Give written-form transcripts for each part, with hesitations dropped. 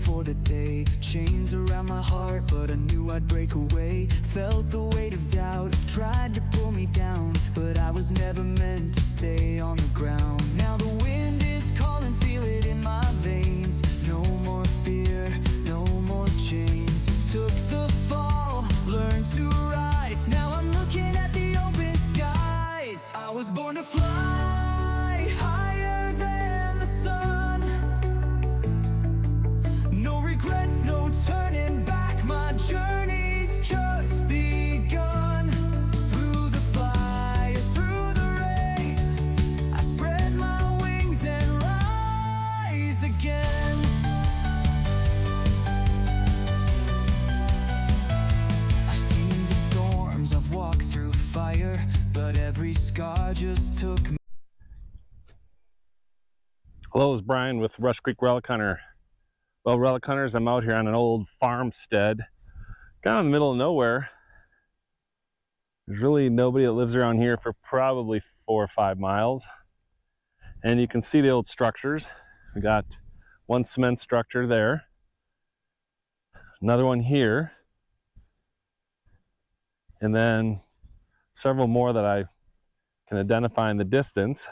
for the day. Chains around my heart, but I knew I'd break away. Felt the weight of doubt, tried to pull me down, but I was never meant to stay on the ground. Now the wind is calling, feel it in my veins. No more fear, no more chains. Took the fall, learned to rise. Now I'm looking at the open skies. I was born to fly higher than the sun. No regrets, no turning back. My journey's just begun. Through the fire, through the rain, I spread my wings and rise again. I've seen the storms, I've walked through fire, but every scar just took me. Hello, it's Brian with Rush Creek Relic Hunter. Well, Relic Hunters, I'm out here on an old farmstead, kind of in the middle of nowhere. There's really nobody that lives around here for probably 4 or 5 miles. And you can see the old structures. We got one cement structure there, another one here, and then several more that I can identify in the distance.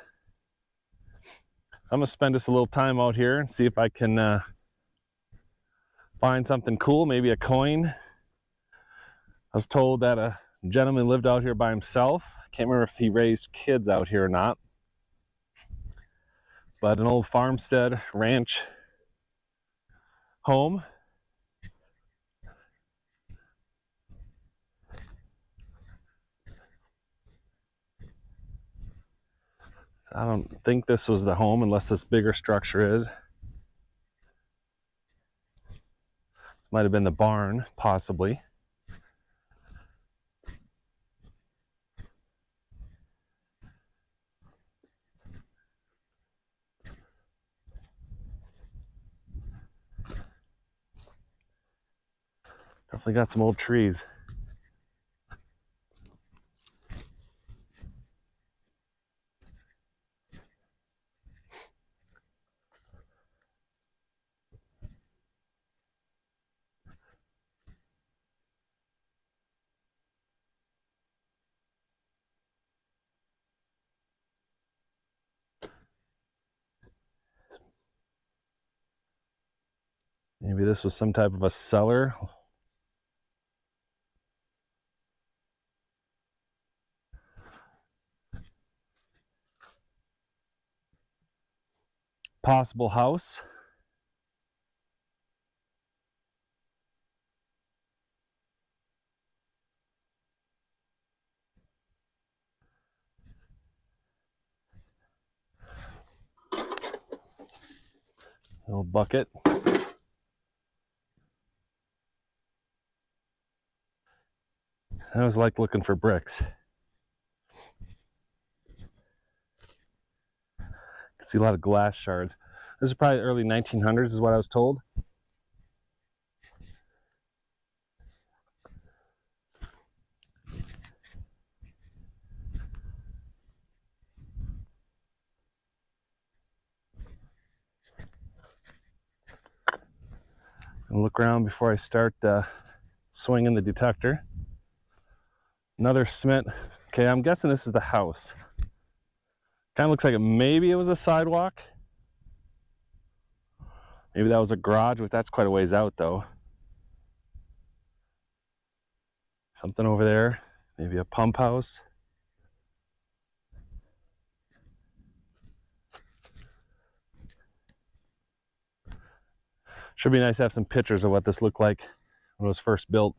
So I'm gonna spend just a little time out here and see if I can find something cool, maybe a coin. I was told that a gentleman lived out here by himself. I can't remember if he raised kids out here or not. But an old farmstead ranch home. So I don't think this was the home unless this bigger structure is. This might have been the barn, possibly. Definitely got some old trees. Maybe this was some type of a cellar. Possible house. Little bucket. I always like looking for bricks. I can see a lot of glass shards. This is probably early 1900s is what I was told. I'm gonna look around before I start swinging the detector. Another cement. Okay, I'm guessing this is the house. Kind of looks like maybe it was a sidewalk. Maybe that was a garage, but that's quite a ways out though. Something over there, maybe a pump house. Should be nice to have some pictures of what this looked like when it was first built.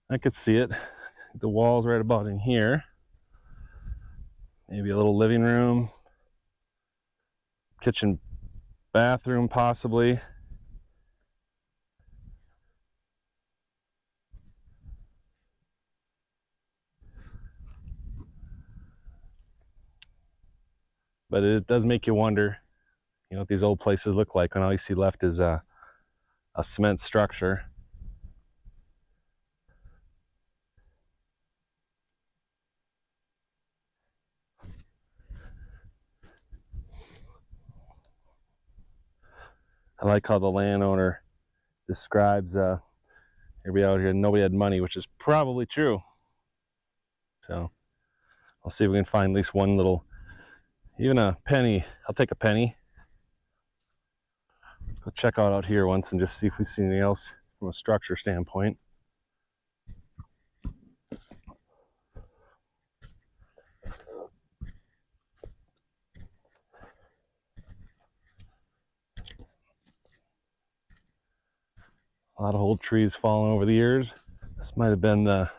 I could see it. The wall's right about in here. Maybe a little living room, kitchen, bathroom possibly. But it does make you wonder, you know, what these old places look like when all you see left is a cement structure. I like how the landowner describes everybody out here, nobody had money, which is probably true. So I'll see if we can find at least one little, even a penny. I'll take a penny. Let's go check out here once and just see if we see anything else from a structure standpoint. A lot of old trees falling over the years. This might have been the,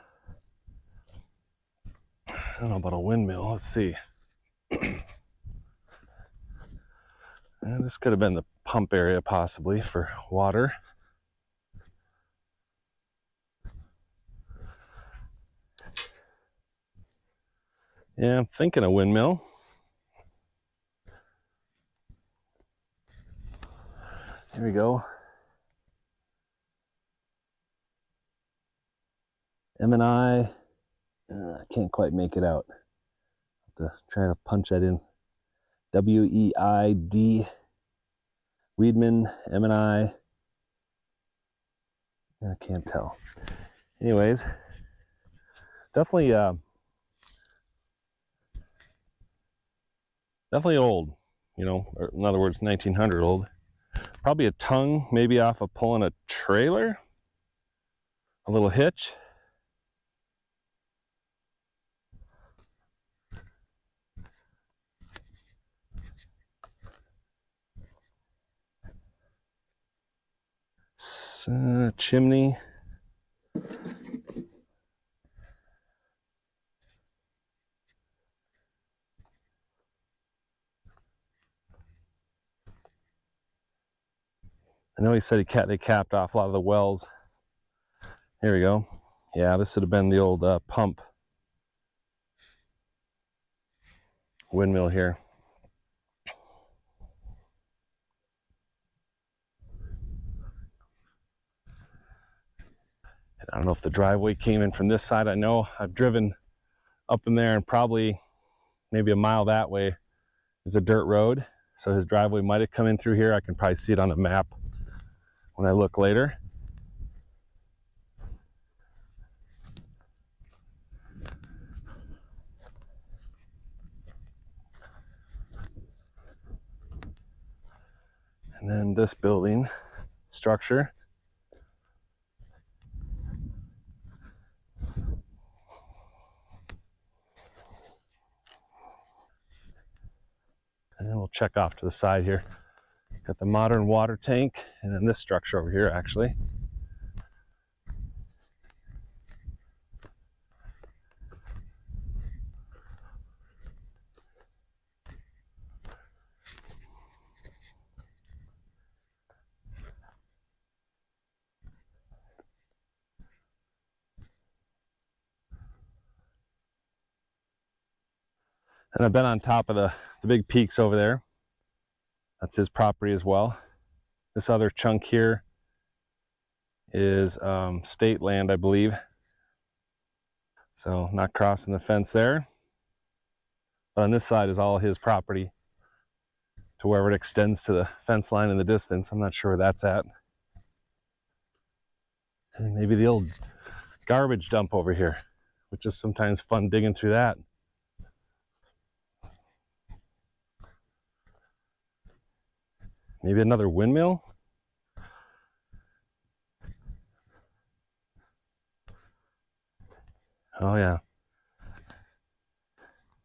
I don't know about a windmill. Let's see. And this could have been the pump area possibly for water. Yeah, I'm thinking a windmill. Here we go. M&I. I can't quite make it out. Have to try to punch that in. W-E-I-D. Weedman, M&I. I can't tell. Anyways, definitely old, you know, or in other words, 1900 old. Probably a tongue, maybe off of pulling a trailer, a little hitch. Chimney. I know he said they capped off a lot of the wells. Here we go. Yeah, this would have been the old pump windmill here. I don't know if the driveway came in from this side. I know I've driven up in there, and probably maybe a mile that way is a dirt road. So his driveway might have come in through here. I can probably see it on a map when I look later. And then this building structure. And then we'll check off to the side here. Got the modern water tank, and then this structure over here actually. And I've been on top of the big peaks over there. That's his property as well. This other chunk here is state land, I believe. So not crossing the fence there. But on this side is all his property to wherever it extends to the fence line in the distance. I'm not sure where that's at. And maybe the old garbage dump over here, which is sometimes fun digging through that. Maybe another windmill? Oh yeah.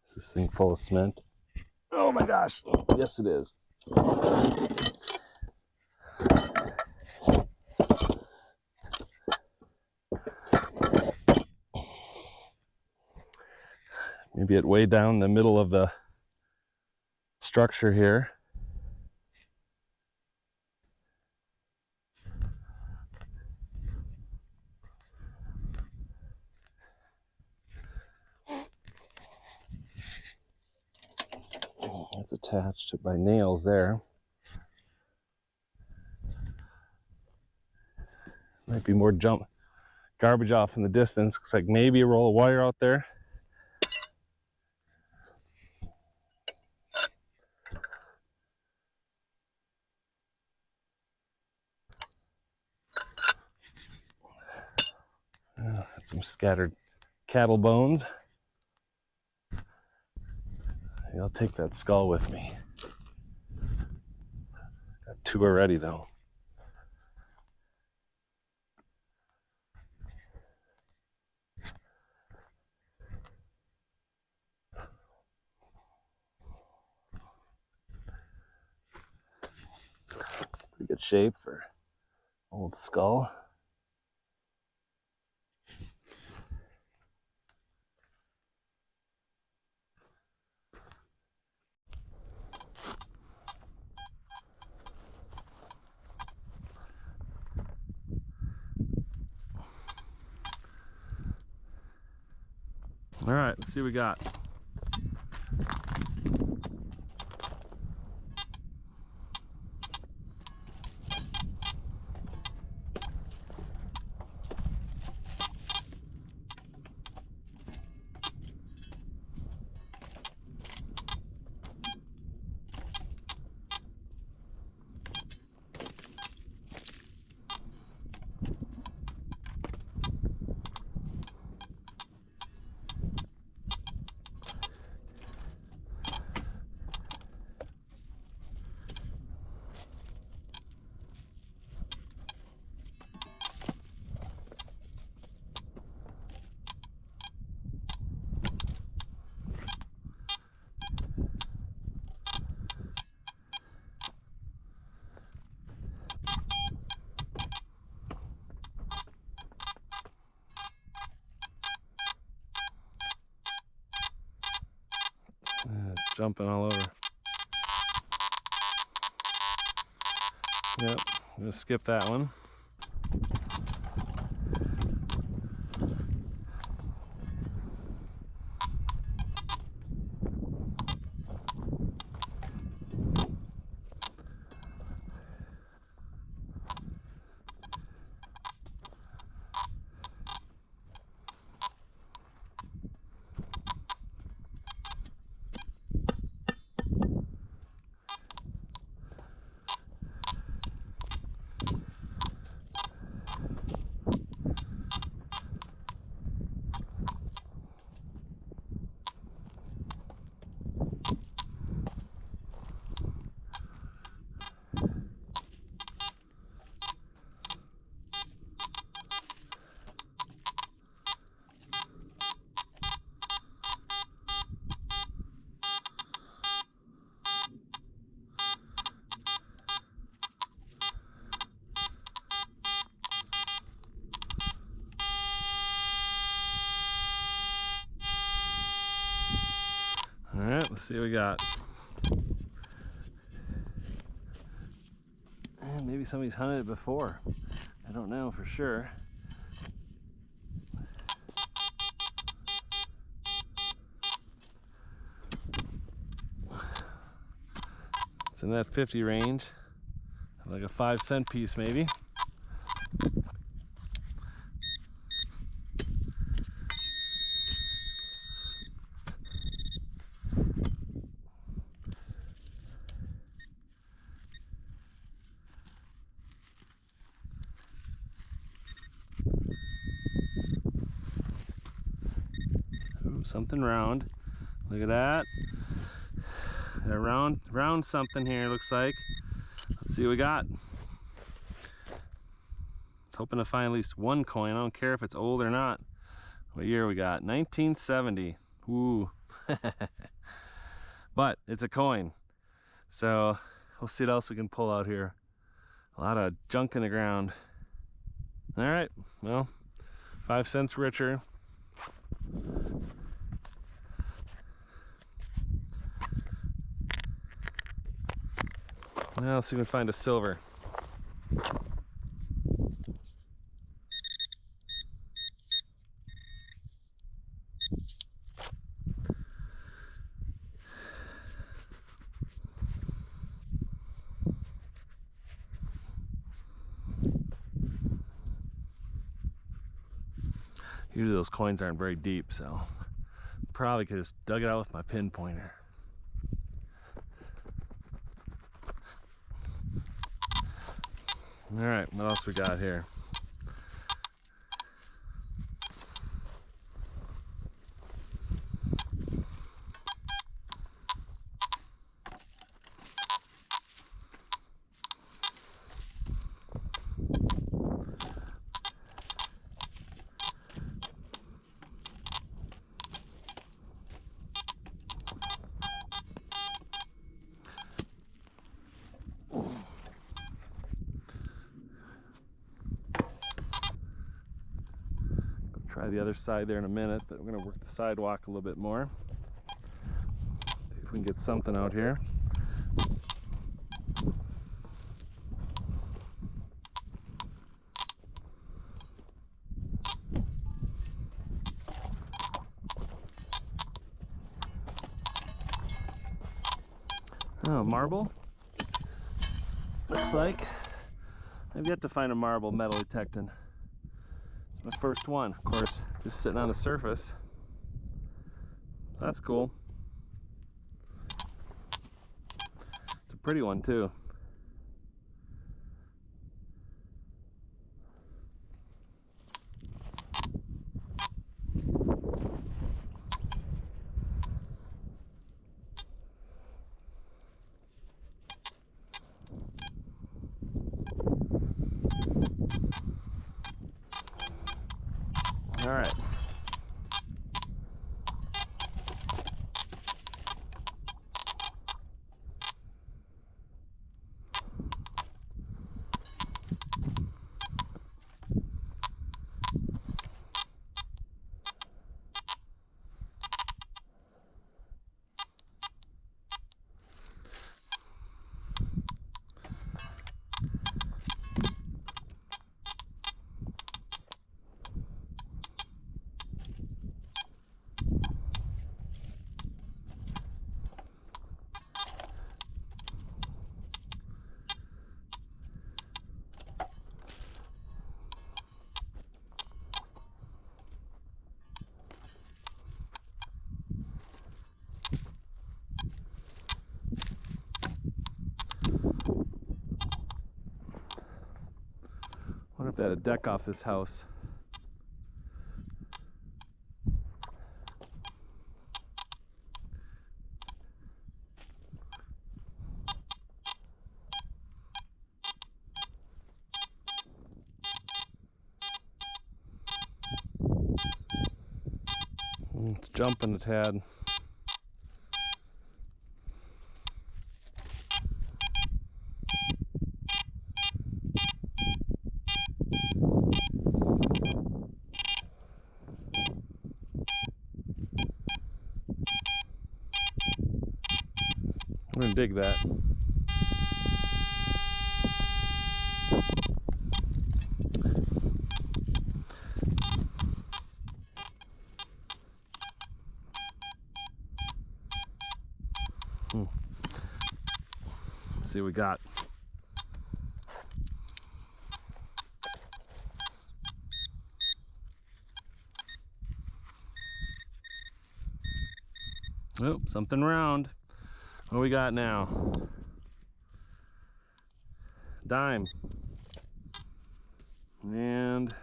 Is this thing full of cement? Oh my gosh. Yes, it is. Maybe it way down the middle of the structure here. It's attached by nails there. Might be more garbage off in the distance. Looks like maybe a roll of wire out there. Got some scattered cattle bones. I'll take that skull with me. Got 2 already though. It's pretty good shape for old skull. All right, let's see what we got. Jumping all over. Yep, I'm gonna skip that one. All right, let's see what we got. And maybe somebody's hunted it before. I don't know for sure. It's in that 50 range, like a 5-cent piece maybe. Ooh, something round. Look at that. A round something here, looks like. Let's see what we got. I was hoping to find at least one coin. I don't care if it's old or not. What year we got? 1970. Ooh. But it's a coin. So we'll see what else we can pull out here. A lot of junk in the ground. All right, well, 5 cents richer. Now let's see if we can find a silver. Usually those coins aren't very deep, so probably could have just dug it out with my pinpointer. All right, what else we got here? Try the other side there in a minute, but we're gonna work the sidewalk a little bit more. See if we can get something out here. Oh, marble? Looks like I've yet to find a marble metal detecting. It's my first one, of course, just sitting on the surface. That's cool. It's a pretty one too. All right. Wonder if they had a deck off this house. It's jumping a tad. I'm gonna dig that. Let's see what we got. Oh, something round. What do we got now? Dime. And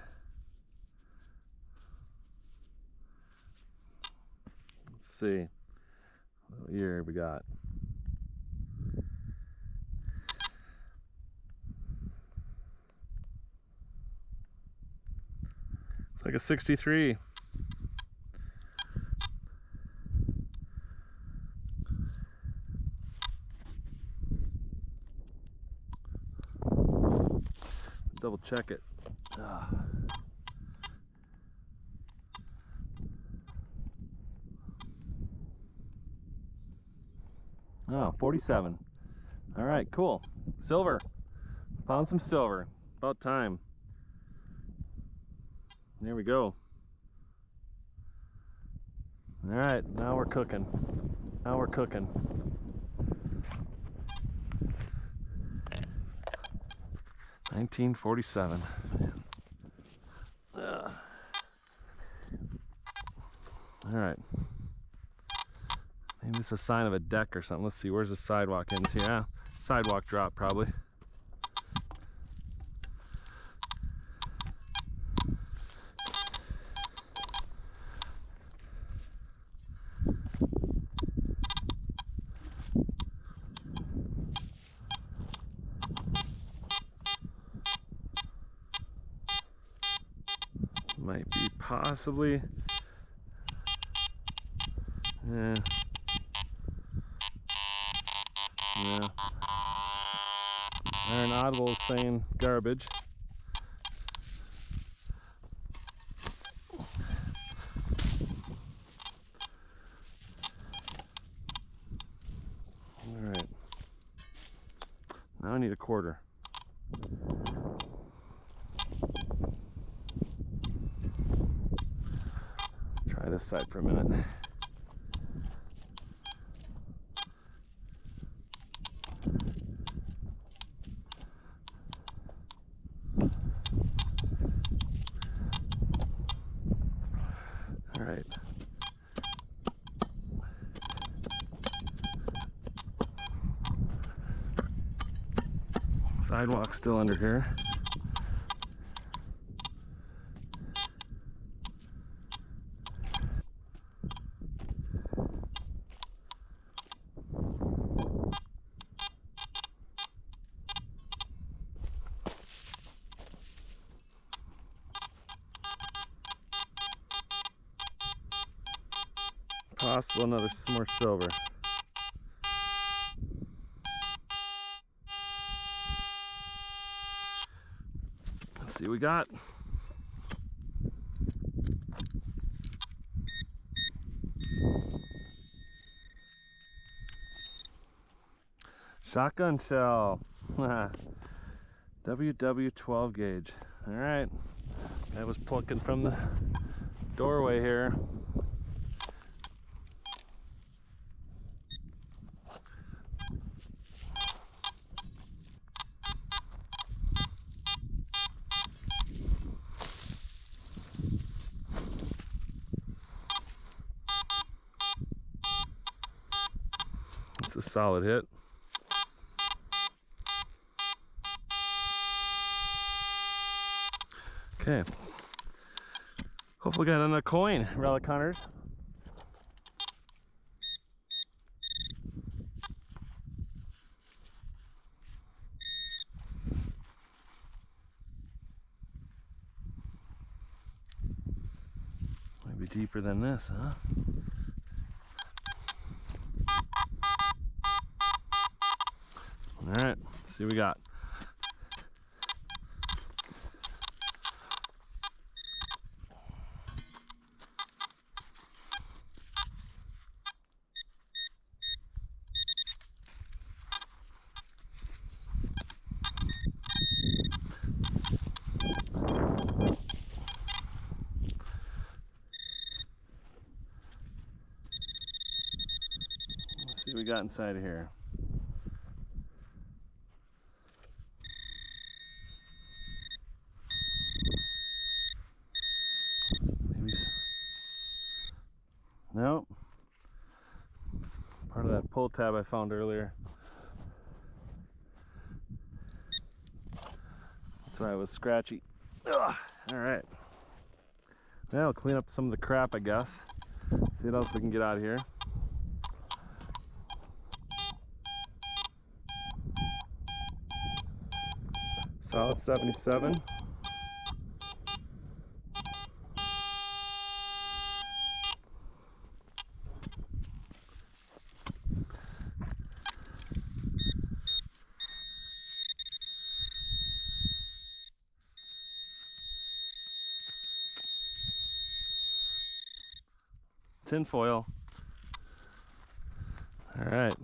let's see. What year we got? It's like a 63. Double check it. Oh, 47. All right, cool. Silver. Found some silver. About time. There we go. All right, now we're cooking. Now we're cooking. $19.47. All right. Maybe it's a sign of a deck or something. Let's see, where's the sidewalk ends here? Yeah, sidewalk drop probably. Might be possibly. Yeah. Yeah. Iron Audible is saying garbage. Alright. Now I need a quarter. Let's try this side for a minute. Alright. Sidewalk still under here. Possible another more silver. Let's see what we got. Shotgun shell. WW 12 gauge. All right. I was plucking from the doorway here. It's a solid hit. Okay. Hopefully got another coin, Relic hunters. Maybe deeper than this, huh? All right, let's see what we got. Let's see what we got inside of here. Maybe. Nope. Part of that pull tab I found earlier. That's why it was scratchy. Ugh. All right. Well, I'll clean up some of the crap, I guess. See what else we can get out of here. Solid 77. Tin foil. All right.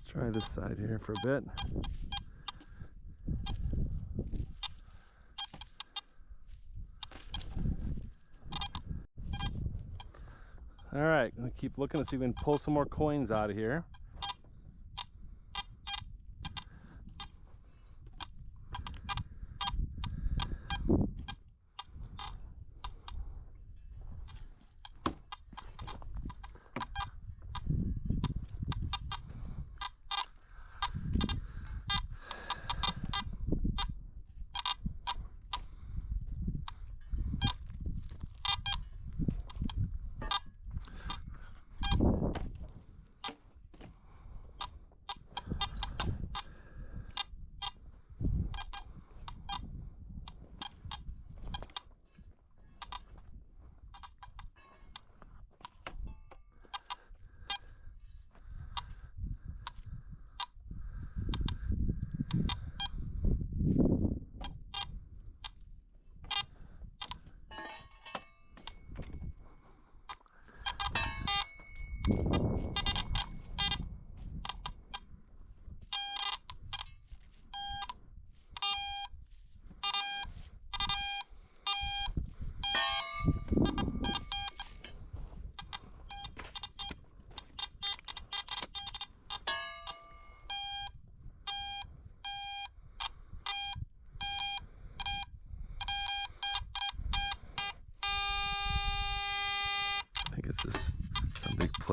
Try this side here for a bit. All right, gonna keep looking to see if we can pull some more coins out of here.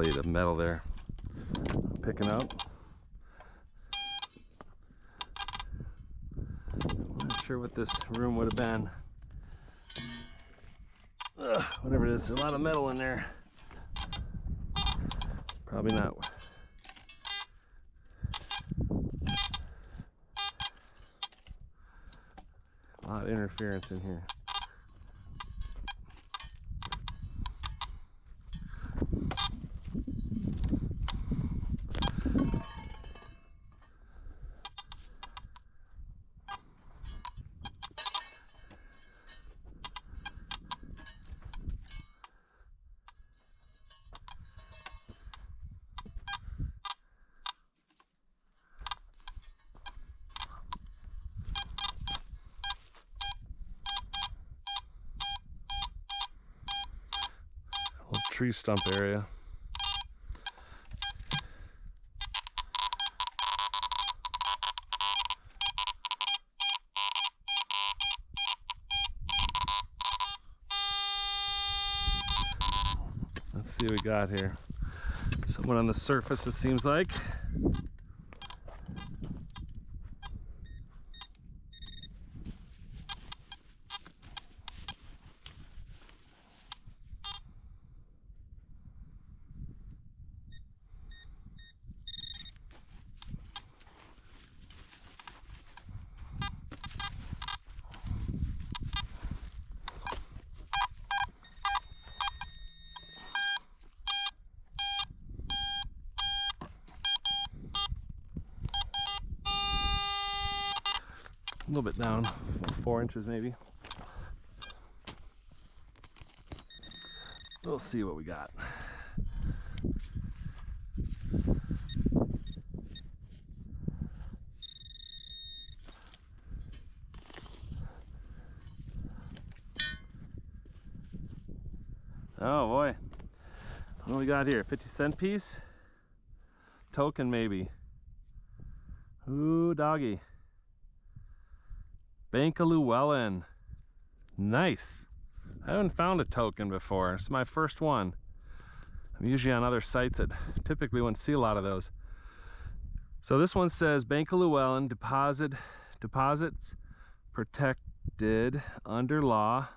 plate of metal there. Picking up. I'm not sure what this room would have been. Whatever it is, there's a lot of metal in there. Probably not. A lot of interference in here. Little tree stump area. Let's see what we got here. Someone on the surface, it seems like. A little bit down, 4 inches maybe. We'll see what we got. Oh boy, what do we got here? 50-cent piece? Token maybe. Ooh, doggy. Bank of Lewellen. Nice. I haven't found a token before. It's my first one. I'm usually on other sites that typically wouldn't see a lot of those. So this one says Bank of Lewellen deposits protected under law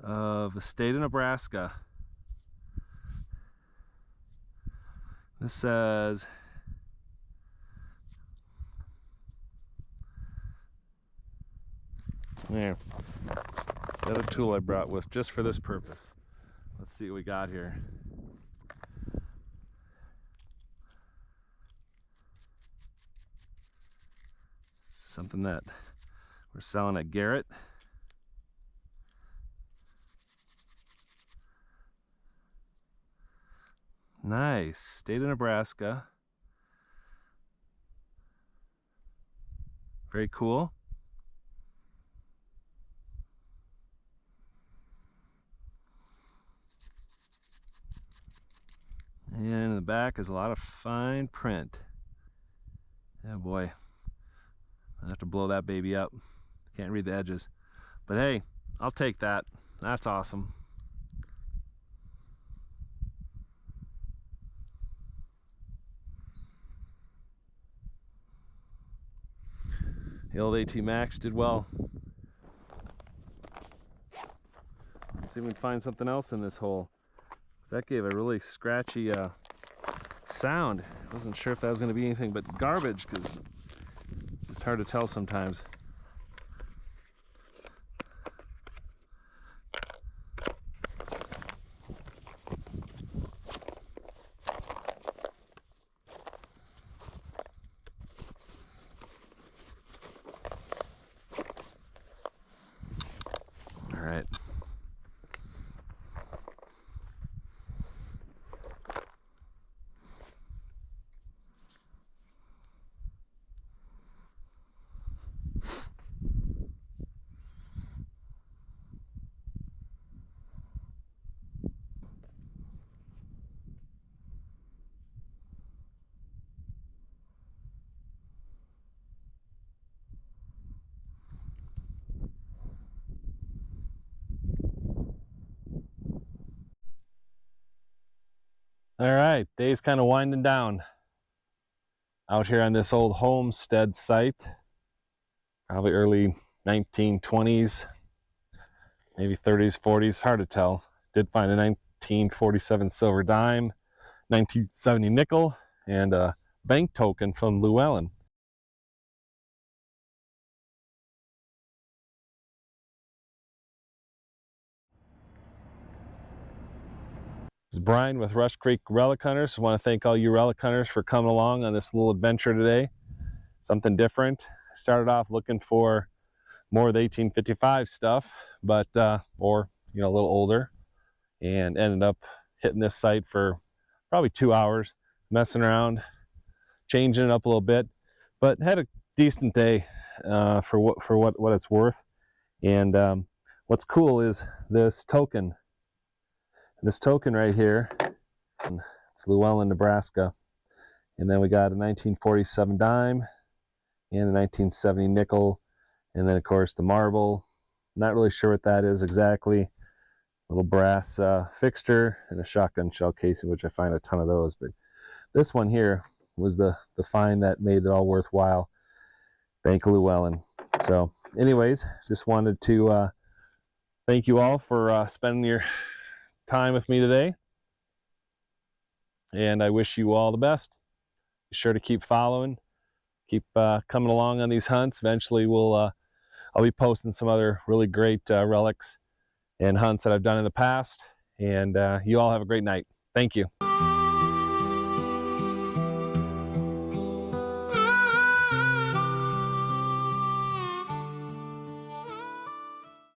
of the state of Nebraska. This says there. The other tool I brought with just for this purpose. Let's see what we got here. Something that we're selling at Garrett. Nice. State of Nebraska. Very cool. And in the back is a lot of fine print. Oh boy. I have to blow that baby up. Can't read the edges. But hey, I'll take that. That's awesome. The old AT Max did well. Let's see if we can find something else in this hole. That gave a really scratchy sound. I wasn't sure if that was going to be anything but garbage because it's just hard to tell sometimes. All right. All right, day's kind of winding down out here on this old homestead site. Probably early 1920s, maybe 30s, 40s, hard to tell. Did find a 1947 silver dime, 1970 nickel, and a bank token from Lewellen. This is Brian with Rush Creek Relic Hunters. I want to thank all you relic hunters for coming along on this little adventure today. Something different. I started off looking for more of the 1855 stuff, but or a little older, and ended up hitting this site for probably 2 hours, messing around, changing it up a little bit, but had a decent day for what it's worth. And what's cool is this token. This token right here, it's Lewellen, Nebraska. And then we got a 1947 dime and a 1970 nickel. And then, of course, the marble. Not really sure what that is exactly. Little brass fixture and a shotgun shell casing, which I find a ton of those. But this one here was the find that made it all worthwhile. Bank of Lewellen. So anyways, just wanted to thank you all for spending your time with me today, and I wish you all the best. Be sure to keep following, keep coming along on these hunts. Eventually I'll be posting some other really great relics and hunts that I've done in the past, and you all have a great night. Thank you.